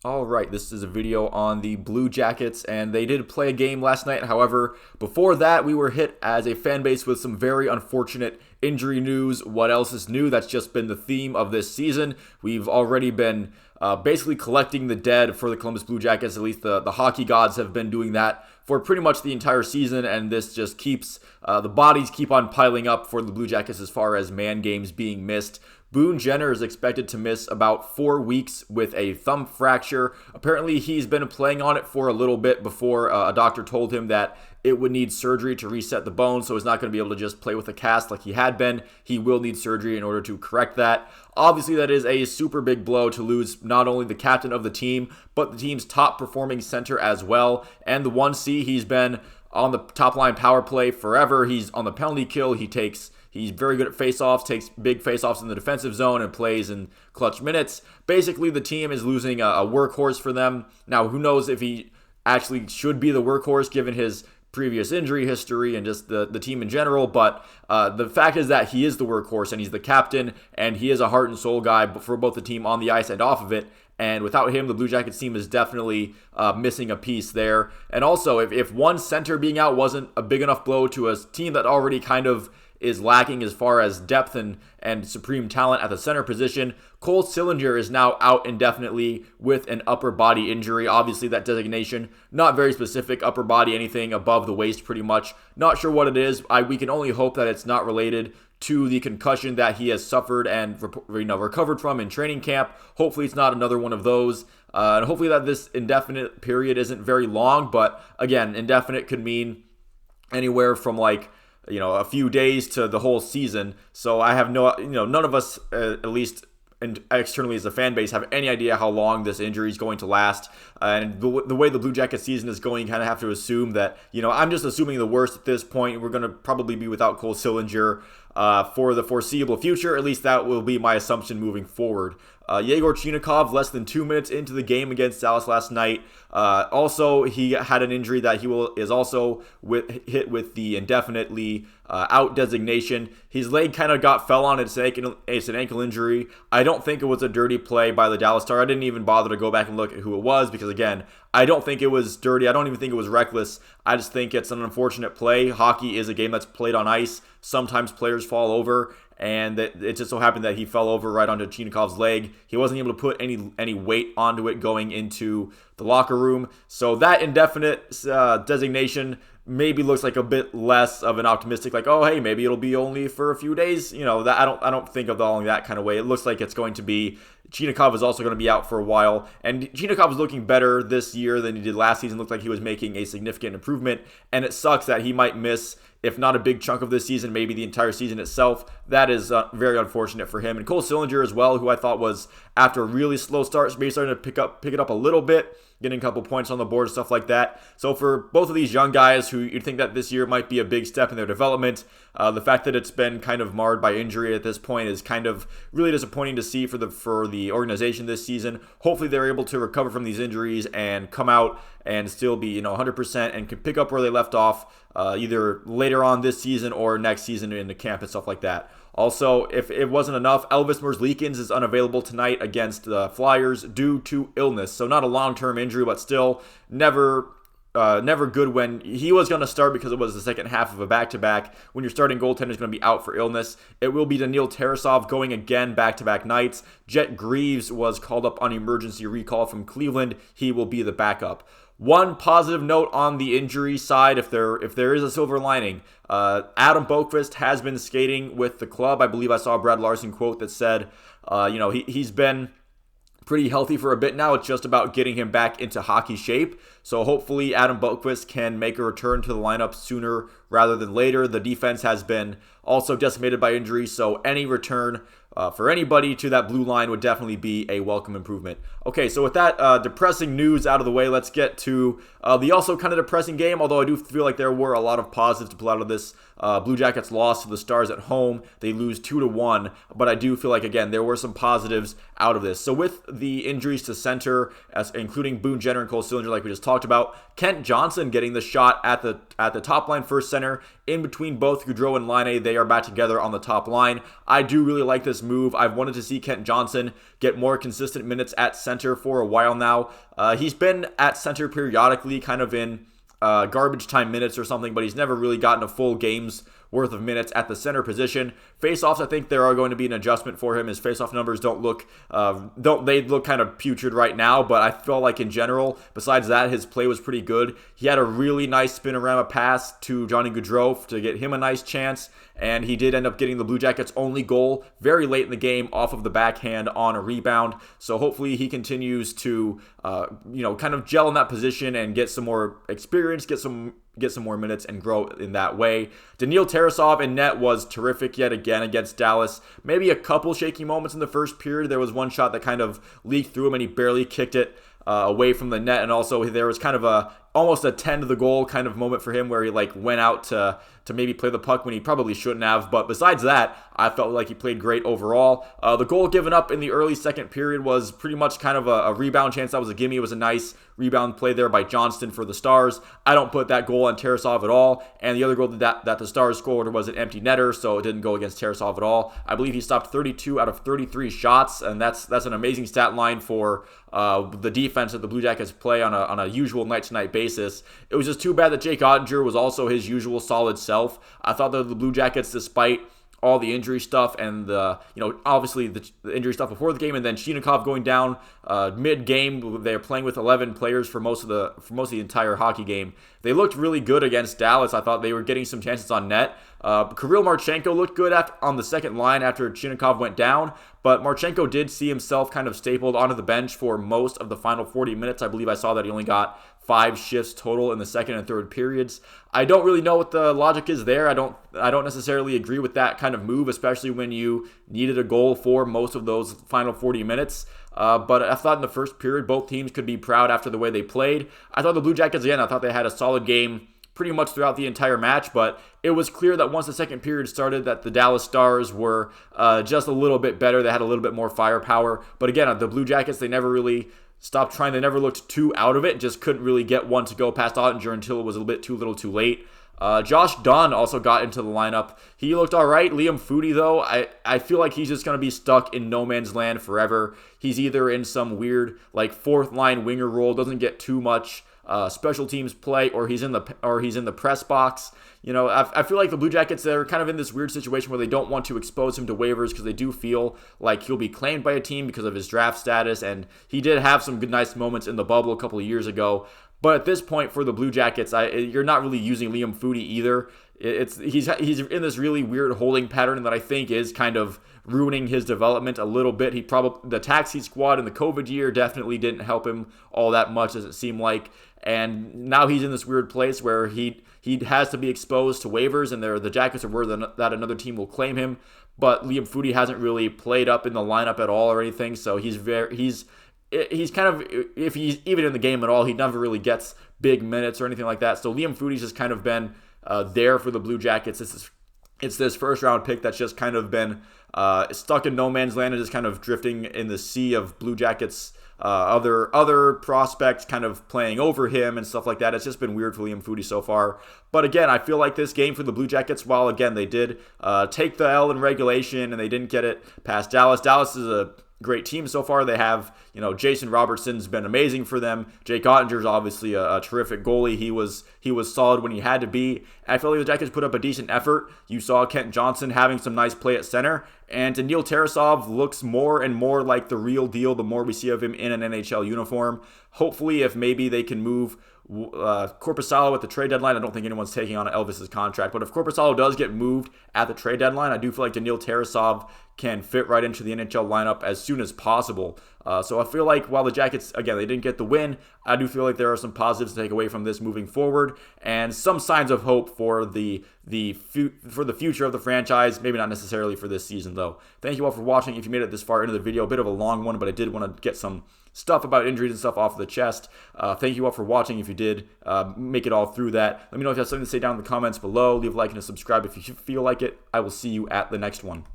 All right, this is a video on the Blue Jackets, and they did play a game last night. However, before that, we were hit as a fan base with some very unfortunate injury news. What else is new? That's just been the theme of this season. We've already been basically collecting the dead for the Columbus Blue Jackets. At least the hockey gods have been doing that for pretty much the entire season, and this just keeps the bodies keep on piling up for the Blue Jackets as far as man games being missed. Boone Jenner is expected to miss about 4 weeks with a thumb fracture. Apparently, he's been playing on it for a little bit before a doctor told him that it would need surgery to reset the bone, so he's not going to be able to just play with a cast like he had been. He will need surgery in order to correct that. Obviously, that is a super big blow to lose not only the captain of the team, but the team's top performing center as well. And the 1C, he's been on the top line power play forever. He's on the penalty kill. He's very good at faceoffs, takes big faceoffs in the defensive zone, and plays in clutch minutes. Basically, the team is losing a workhorse for them. Now, who knows if he actually should be the workhorse given his previous injury history and just the team in general, but the fact is that he is the workhorse, and he's the captain, and he is a heart and soul guy for both the team on the ice and off of it. And without him, the Blue Jackets team is definitely missing a piece there. And also, if one center being out wasn't a big enough blow to a team that already kind of is lacking as far as depth and supreme talent at the center position, Cole Sillinger is now out indefinitely with an upper body injury. Obviously, that designation, not very specific, upper body, anything above the waist pretty much. Not sure what it is. We can only hope that it's not related to the concussion that he has suffered and recovered from in training camp. Hopefully it's not another one of those. And hopefully that this indefinite period isn't very long. But again, indefinite could mean anywhere from a few days to the whole season. So I have none of us, at least externally as a fan base, have any idea how long this injury is going to last. And the way the Blue Jackets season is going, you kind of have to assume that, I'm just assuming the worst at this point. We're going to probably be without Cole Sillinger for the foreseeable future. At least that will be my assumption moving forward. Yegor Chinakhov, less than 2 minutes into the game against Dallas last night. Also, he had an injury that is also hit with the indefinitely out designation. His leg kind of fell on. It's an ankle injury. I don't think it was a dirty play by the Dallas Star. I didn't even bother to go back and look at who it was because, again, I don't think it was dirty. I don't even think it was reckless. I just think it's an unfortunate play. Hockey is a game that's played on ice. Sometimes players fall over, and it just so happened that he fell over right onto Chinakhov's leg. He wasn't able to put any weight onto it going into the locker room. So that indefinite designation maybe looks like a bit less of an optimistic, oh, hey, maybe it'll be only for a few days. That I don't think of it all in that kind of way. It looks like it's going to be Chinakhov is also going to be out for a while. And Chinakhov is looking better this year than he did last season. Looked like he was making a significant improvement. And it sucks that he might miss, if not a big chunk of this season, maybe the entire season itself. That is very unfortunate for him. And Cole Sillinger as well, who I thought was, after a really slow start, maybe starting to pick it up a little bit, getting a couple points on the board, stuff like that. So for both of these young guys who you'd think that this year might be a big step in their development, the fact that it's been kind of marred by injury at this point is kind of really disappointing to see for the organization this season. Hopefully they're able to recover from these injuries and come out and still be 100% and can pick up where they left off either later on this season or next season in the camp and stuff like that. Also, if it wasn't enough, Elvis Merzlikins is unavailable tonight against the Flyers due to illness. So not a long-term injury, but still never good when he was going to start because it was the second half of a back-to-back. When your starting goaltender is going to be out for illness, it will be Daniil Tarasov going again back-to-back nights. Jet Greaves was called up on emergency recall from Cleveland. He will be the backup. One positive note on the injury side, if there is a silver lining, Adam Boqvist has been skating with the club. I believe I saw a Brad Larson quote that said, he's been pretty healthy for a bit now. It's just about getting him back into hockey shape. So hopefully Adam Boqvist can make a return to the lineup sooner rather than later. The defense has been also decimated by injury, so any return for anybody to that blue line would definitely be a welcome improvement. Okay, so with that depressing news out of the way, let's get to the also kind of depressing game, although I do feel like there were a lot of positives to pull out of this. Blue Jackets lost to the Stars at home. They lose 2-1, but I do feel like, again, there were some positives out of this. So with the injuries to center, including Boone Jenner and Cole Sillinger, like we just talked about, Kent Johnson getting the shot at the top line first center in between both Gaudreau and Laine. They are back together on the top line. I do really like this move. I've wanted to see Kent Johnson get more consistent minutes at center for a while now. He's been at center periodically, kind of in garbage time minutes or something, but he's never really gotten a full game's worth of minutes at the center position. Faceoffs, I think there are going to be an adjustment for him. His faceoff numbers don't look they look kind of putrid right now, but I feel like in general, besides that, his play was pretty good. He had a really nice spinorama pass to Johnny Gaudreau to get him a nice chance, and he did end up getting the Blue Jackets' only goal very late in the game off of the backhand on a rebound. So hopefully he continues to kind of gel in that position and get some more experience, get some more minutes and grow in that way. Daniil Tarasov in net was terrific yet again against Dallas. Maybe a couple shaky moments in the first period. There was one shot that kind of leaked through him and he barely kicked it away from the net, and also there was kind of almost a 10 to the goal kind of moment for him where he went out to maybe play the puck when he probably shouldn't have. But besides that, I felt like he played great overall. The goal given up in the early second period was pretty much kind of a rebound chance. That was a gimme. It was a nice rebound play there by Johnston for the Stars. I don't put that goal on Tarasov at all. And the other goal that the Stars scored was an empty netter, so it didn't go against Tarasov at all. I believe he stopped 32 out of 33 shots, and that's an amazing stat line for the defense that the Blue Jackets play on a usual night-to-night basis. It was just too bad that Jake Ottinger was also his usual solid self. I thought that the Blue Jackets, despite all the injury stuff and obviously the injury stuff before the game, and then Chinakhov going down mid-game, they're playing with 11 players for most of the entire hockey game. They looked really good against Dallas. I thought they were getting some chances on net. Kirill Marchenko looked good on the second line after Chinakhov went down, but Marchenko did see himself kind of stapled onto the bench for most of the final 40 minutes. I believe I saw that he only got 5 shifts total in the second and third periods. I don't really know what the logic is there. I don't necessarily agree with that kind of move, especially when you needed a goal for most of those final 40 minutes. But I thought in the first period, both teams could be proud after the way they played. I thought the Blue Jackets, again, I thought they had a solid game pretty much throughout the entire match, but it was clear that once the second period started that the Dallas Stars were just a little bit better. They had a little bit more firepower. But again, the Blue Jackets, they never really stopped trying. They never looked too out of it. Just couldn't really get one to go past Ottinger until it was a little bit too little too late. Josh Dunn also got into the lineup. He looked all right. Liam Foudy, though, I feel like he's just going to be stuck in no man's land forever. He's either in some weird fourth line winger role, doesn't get too much special teams play, or he's in the press box. I feel like the Blue Jackets, they're kind of in this weird situation where they don't want to expose him to waivers because they do feel like he'll be claimed by a team because of his draft status, and he did have some good nice moments in the bubble a couple of years ago. But at this point for the Blue Jackets, you're not really using Liam Foudy either. He's in this really weird holding pattern that I think is kind of ruining his development a little bit. The taxi squad in the COVID year definitely didn't help him all that much, as it seemed like. And now he's in this weird place where he has to be exposed to waivers, and the Jackets are worried that another team will claim him. But Liam Foudy hasn't really played up in the lineup at all or anything, so he's kind of, if he's even in the game at all, he never really gets big minutes or anything like that. So Liam Foudy's just kind of been there for the Blue Jackets. It's this first round pick that's just kind of been stuck in no man's land and just kind of drifting in the sea of Blue Jackets. Other prospects kind of playing over him and stuff like that. It's just been weird for Liam Foudy so far. But again, I feel like this game for the Blue Jackets, while again they did take the L in regulation and they didn't get it past Dallas. Dallas is a great team so far. They have, Jason Robertson's been amazing for them. Jake Ottinger's obviously a terrific goalie. He was solid when he had to be. I feel like the Jackets put up a decent effort. You saw Kent Johnson having some nice play at center, and Daniil Tarasov looks more and more like the real deal the more we see of him in an NHL uniform. Hopefully, if maybe they can move Korpisalo at the trade deadline. I don't think anyone's taking on Elvis's contract, but if Korpisalo does get moved at the trade deadline, I do feel like Daniil Tarasov can fit right into the NHL lineup as soon as possible. So I feel like while the Jackets, again, they didn't get the win, I do feel like there are some positives to take away from this moving forward and some signs of hope for the future of the franchise. Maybe not necessarily for this season, though. Thank you all for watching. If you made it this far into the video, a bit of a long one, but I did want to get some stuff about injuries and stuff off the chest. Thank you all for watching. If you did make it all through that, let me know if you have something to say down in the comments below. Leave a like and a subscribe if you feel like it. I will see you at the next one.